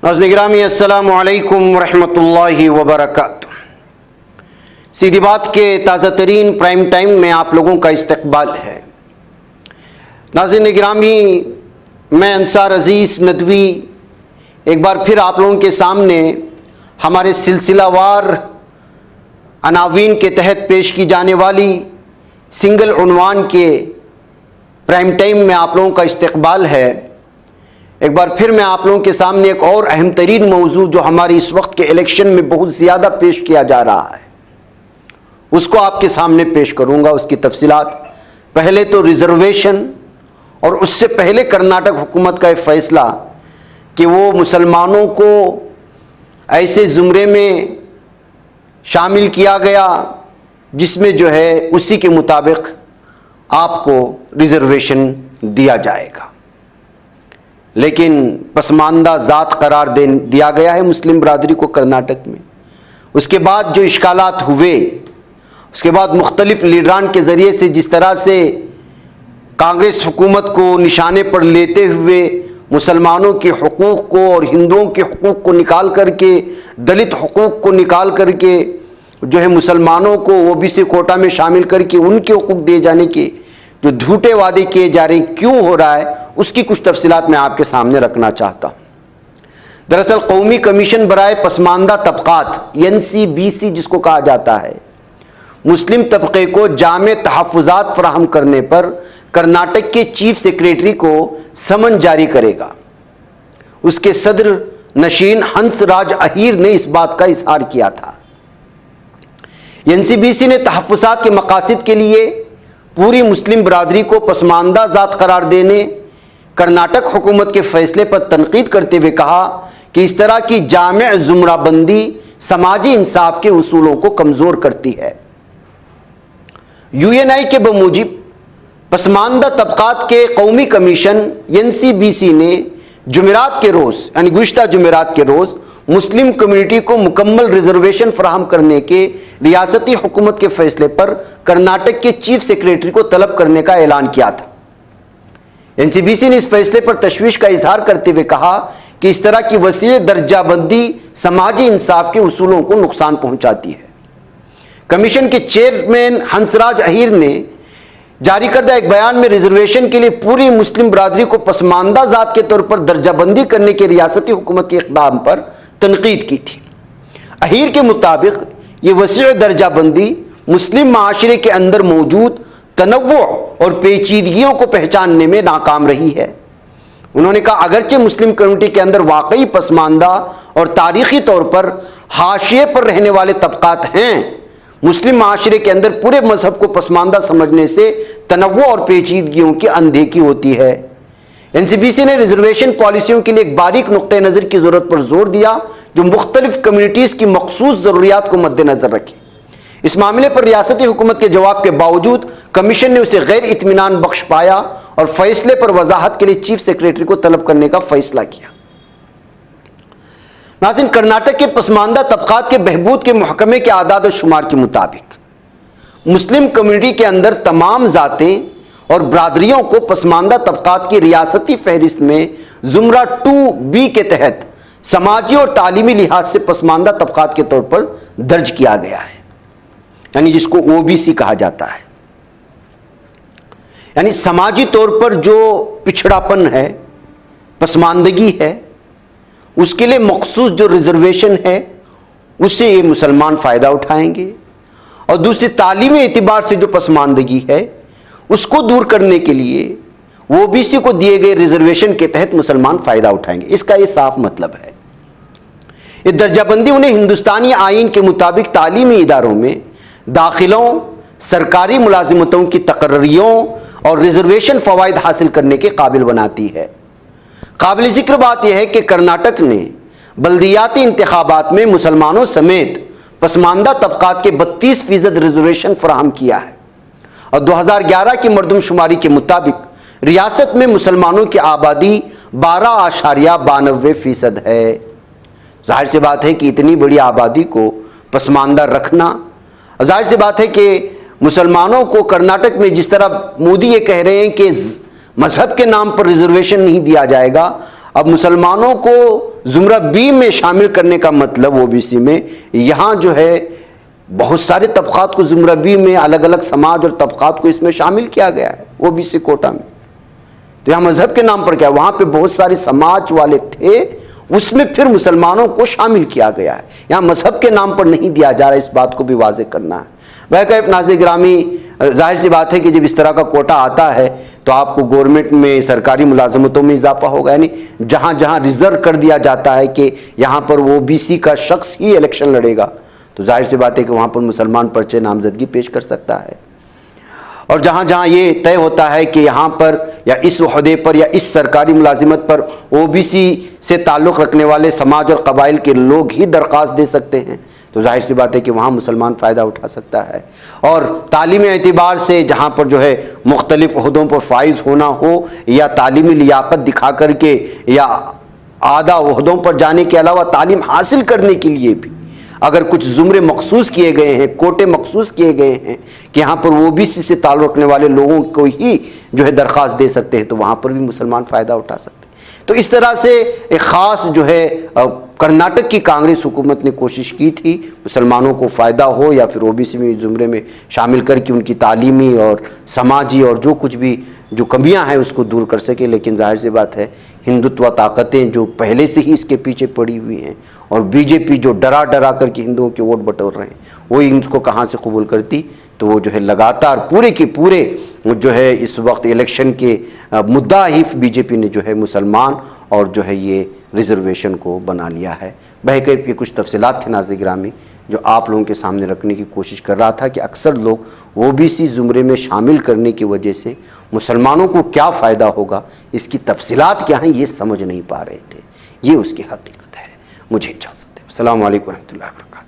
ناظرین گرامی السلام علیکم ورحمۃ اللہ وبرکاتہ۔ سیدھی بات کے تازہ ترین پرائم ٹائم میں آپ لوگوں کا استقبال ہے۔ ناظرین گرامی، میں انصار عزیز ندوی ایک بار پھر آپ لوگوں کے سامنے ہمارے سلسلہ وار عناوین کے تحت پیش کی جانے والی سنگل عنوان کے پرائم ٹائم میں آپ لوگوں کا استقبال ہے۔ ایک بار پھر میں آپ لوگوں کے سامنے ایک اور اہم ترین موضوع جو ہماری اس وقت کے الیکشن میں بہت زیادہ پیش کیا جا رہا ہے اس کو آپ کے سامنے پیش کروں گا، اس کی تفصیلات۔ پہلے تو ریزرویشن اور اس سے پہلے کرناٹک حکومت کا یہ فیصلہ کہ وہ مسلمانوں کو ایسے زمرے میں شامل کیا گیا جس میں جو ہے اسی کے مطابق آپ کو ریزرویشن دیا جائے گا، لیکن پسماندہ ذات قرار دیا گیا ہے مسلم برادری کو کرناٹک میں۔ اس کے بعد جو اشکالات ہوئے، اس کے بعد مختلف لیڈران کے ذریعے سے جس طرح سے کانگریس حکومت کو نشانے پر لیتے ہوئے مسلمانوں کے حقوق کو اور ہندوؤں کے حقوق کو نکال کر کے، دلت حقوق کو نکال کر کے جو ہے مسلمانوں کو OBC کوٹا میں شامل کر کے ان کے حقوق دیے جانے کے جو جھوٹے وعدے کیے جا رہے ہیں، کیوں ہو رہا ہے، اس کی کچھ تفصیلات میں آپ کے سامنے رکھنا چاہتا ہوں۔ دراصل قومی کمیشن برائے پسماندہ طبقات NCBC جس کو کہا جاتا ہے، مسلم طبقے کو جامع تحفظات فراہم کرنے پر کرناٹک کے چیف سیکریٹری کو سمن جاری کرے گا۔ اس کے صدر نشین ہنس راج اہیر نے اس بات کا اظہار کیا تھا۔ NCBC نے تحفظات کے مقاصد کے لیے پوری مسلم برادری کو پسماندہ ذات قرار دینے کرناٹک حکومت کے فیصلے پر تنقید کرتے ہوئے کہا کہ اس طرح کی جامع زمرہ بندی سماجی انصاف کے اصولوں کو کمزور کرتی ہے۔ UNI کے بموجب پسماندہ طبقات کے قومی کمیشن NCBC نے جمعرات کے روز یعنی گزشتہ جمعرات کے روز مسلم کمیونٹی کو مکمل ریزرویشن فراہم کرنے کے ریاستی حکومت کے فیصلے پر کرناٹک کے چیف سیکریٹری کو طلب کرنے کا اعلان کیا تھا۔ NCBC نے اس فیصلے پر تشویش کا اظہار کرتے ہوئے کہا کہ اس طرح کی وسیع درجہ بندی سماجی انصاف کے اصولوں کو نقصان پہنچاتی ہے۔ کمیشن کے چیئرمین ہنس راج اہیر نے جاری کردہ ایک بیان میں ریزرویشن کے لیے پوری مسلم برادری کو پسماندہ ذات کے طور پر درجہ بندی کرنے کے ریاستی حکومت کے اقدام پر تنقید کی تھی۔ اہیر کے مطابق یہ وسیع درجہ بندی مسلم معاشرے کے اندر موجود تنوع اور پیچیدگیوں کو پہچاننے میں ناکام رہی ہے۔ انہوں نے کہا اگرچہ مسلم کمیونٹی کے اندر واقعی پسماندہ اور تاریخی طور پر حاشیے پر رہنے والے طبقات ہیں، مسلم معاشرے کے اندر پورے مذہب کو پسماندہ سمجھنے سے تنوع اور پیچیدگیوں کی اندیکھی ہوتی ہے۔ NCBC نے ریزرویشن پالیسیوں کے لیے ایک باریک نقطہ نظر کی ضرورت پر زور دیا جو مختلف کمیونٹیز کی مخصوص ضروریات کو مد نظر رکھے۔ اس معاملے پر ریاستی حکومت کے جواب کے باوجود کمیشن نے اسے غیر اطمینان بخش پایا اور فیصلے پر وضاحت کے لیے چیف سیکریٹری کو طلب کرنے کا فیصلہ کیا۔ ناظرین، کرناٹک کے پسماندہ طبقات کے بہبود کے محکمے کے اعداد و شمار کے مطابق مسلم کمیونٹی کے اندر تمام ذاتیں اور برادریوں کو پسماندہ طبقات کی ریاستی فہرست میں زمرہ 2B کے تحت سماجی اور تعلیمی لحاظ سے پسماندہ طبقات کے طور پر درج کیا گیا ہے، یعنی جس کو OBC کہا جاتا ہے۔ یعنی سماجی طور پر جو پچھڑاپن ہے، پسماندگی ہے، اس کے لیے مخصوص جو ریزرویشن ہے اس سے یہ مسلمان فائدہ اٹھائیں گے، اور دوسری تعلیمی اعتبار سے جو پسماندگی ہے اس کو دور کرنے کے لیے OBC کو دیے گئے ریزرویشن کے تحت مسلمان فائدہ اٹھائیں گے۔ اس کا یہ صاف مطلب ہے۔ یہ درجہ بندی انہیں ہندوستانی آئین کے مطابق تعلیمی اداروں میں داخلوں، سرکاری ملازمتوں کی تقرریوں اور ریزرویشن فوائد حاصل کرنے کے قابل بناتی ہے۔ قابل ذکر بات یہ ہے کہ کرناٹک نے بلدیاتی انتخابات میں مسلمانوں سمیت پسماندہ طبقات کے 32% ریزرویشن فراہم کیا ہے، اور 2011 کی مردم شماری کے مطابق ریاست میں مسلمانوں کی آبادی 12.92% ہے۔ ظاہر سی بات ہے کہ اتنی بڑی آبادی کو پسماندہ رکھنا، ظاہر سی بات ہے کہ مسلمانوں کو کرناٹک میں جس طرح مودی یہ کہہ رہے ہیں کہ مذہب کے نام پر ریزرویشن نہیں دیا جائے گا، اب مسلمانوں کو زمرہ بی میں شامل کرنے کا مطلب او بی سی میں، یہاں جو ہے بہت سارے طبقات کو زمرہ بی میں، الگ الگ سماج اور طبقات کو اس میں شامل کیا گیا ہے او بی سی کوٹا میں۔ تو یہاں مذہب کے نام پر کیا، وہاں پہ بہت سارے سماج والے تھے، اس میں پھر مسلمانوں کو شامل کیا گیا ہے، یہاں مذہب کے نام پر نہیں دیا جا رہا، اس بات کو بھی واضح کرنا ہے۔ بہرکیف ناظرین گرامی، ظاہر سی بات ہے کہ جب اس طرح کا کوٹا آتا ہے تو آپ کو گورنمنٹ میں سرکاری ملازمتوں میں اضافہ ہوگا، یعنی جہاں جہاں ریزرو کر دیا جاتا ہے کہ یہاں پر وہ بی سی کا شخص ہی الیکشن لڑے گا، تو ظاہر سی بات ہے کہ وہاں پر مسلمان پرچے نامزدگی پیش کر سکتا ہے۔ اور جہاں جہاں یہ طے ہوتا ہے کہ یہاں پر یا اس عہدے پر یا اس سرکاری ملازمت پر او بی سی سے تعلق رکھنے والے سماج اور قبائل کے لوگ ہی درخواست دے سکتے ہیں، تو ظاہر سی بات ہے کہ وہاں مسلمان فائدہ اٹھا سکتا ہے۔ اور تعلیمی اعتبار سے جہاں پر جو ہے مختلف عہدوں پر فائز ہونا ہو یا تعلیمی لیاقت دکھا کر کے یا اعلیٰ عہدوں پر جانے کے علاوہ تعلیم حاصل کرنے کے لیے بھی اگر کچھ زمرے مخصوص کیے گئے ہیں، کوٹے مخصوص کیے گئے ہیں کہ یہاں پر وہ بی سی سے تعلق رکھنے والے لوگوں کو ہی جو ہے درخواست دے سکتے ہیں، تو وہاں پر بھی مسلمان فائدہ اٹھا سکتے ہیں۔ تو اس طرح سے ایک خاص جو ہے کرناٹک کی کانگریس حکومت نے کوشش کی تھی مسلمانوں کو فائدہ ہو یا پھر او بی سی میں زمرے میں شامل کر کے ان کی تعلیمی اور سماجی اور جو کچھ بھی جو کمیاں ہیں اس کو دور کر سکے، لیکن ظاہر سی بات ہے ہندوتوا طاقتیں جو پہلے سے ہی اس کے پیچھے پڑی ہوئی ہیں، اور بی جے پی جو ڈرا ڈرا کر کے ہندوؤں کے ووٹ بٹور رہے ہیں، وہ ان کو کہاں سے قبول کرتی، تو وہ جو ہے لگاتار پورے کے پورے جو ہے اس وقت الیکشن کے مدعا ہی بی جے پی نے جو ہے مسلمان اور جو ہے یہ ریزرویشن کو بنا لیا ہے۔ بہرکیف یہ کچھ تفصیلات تھے ناظرین گرامی جو آپ لوگوں کے سامنے رکھنے کی کوشش کر رہا تھا کہ اکثر لوگ او بی سی زمرے میں شامل کرنے کی وجہ سے مسلمانوں کو کیا فائدہ ہوگا، اس کی تفصیلات کیا ہیں، یہ سمجھ نہیں پا رہے تھے۔ یہ اس کی حقیقت ہے۔ مجھے اجازت ہے۔ السلام علیکم ورحمۃ اللہ وبرکاتہ۔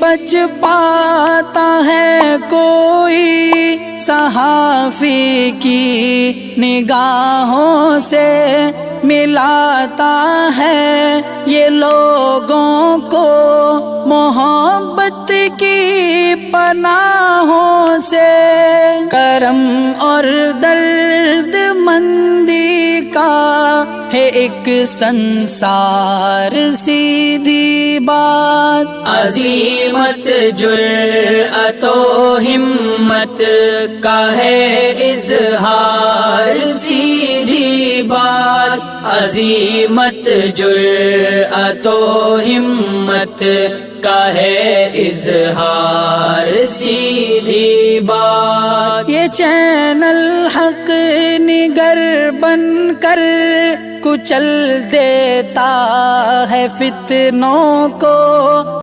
بچ پاتا ہے کوئی صحافی کی نگاہوں سے، ملاتا ہے یہ لوگوں کو محبت کی پناہوں سے، کرم اور درد مندی کا ہے ایک سنسار سیدھی بات، عزیمت جرأت و ہمت کا ہے اظہار سیدھی بات، عزیمت جرأت و ہمت کا ہے اظہار سیدھی بات۔ یہ چینل حق نگر بن کر کچل دیتا ہے فتنوں کو،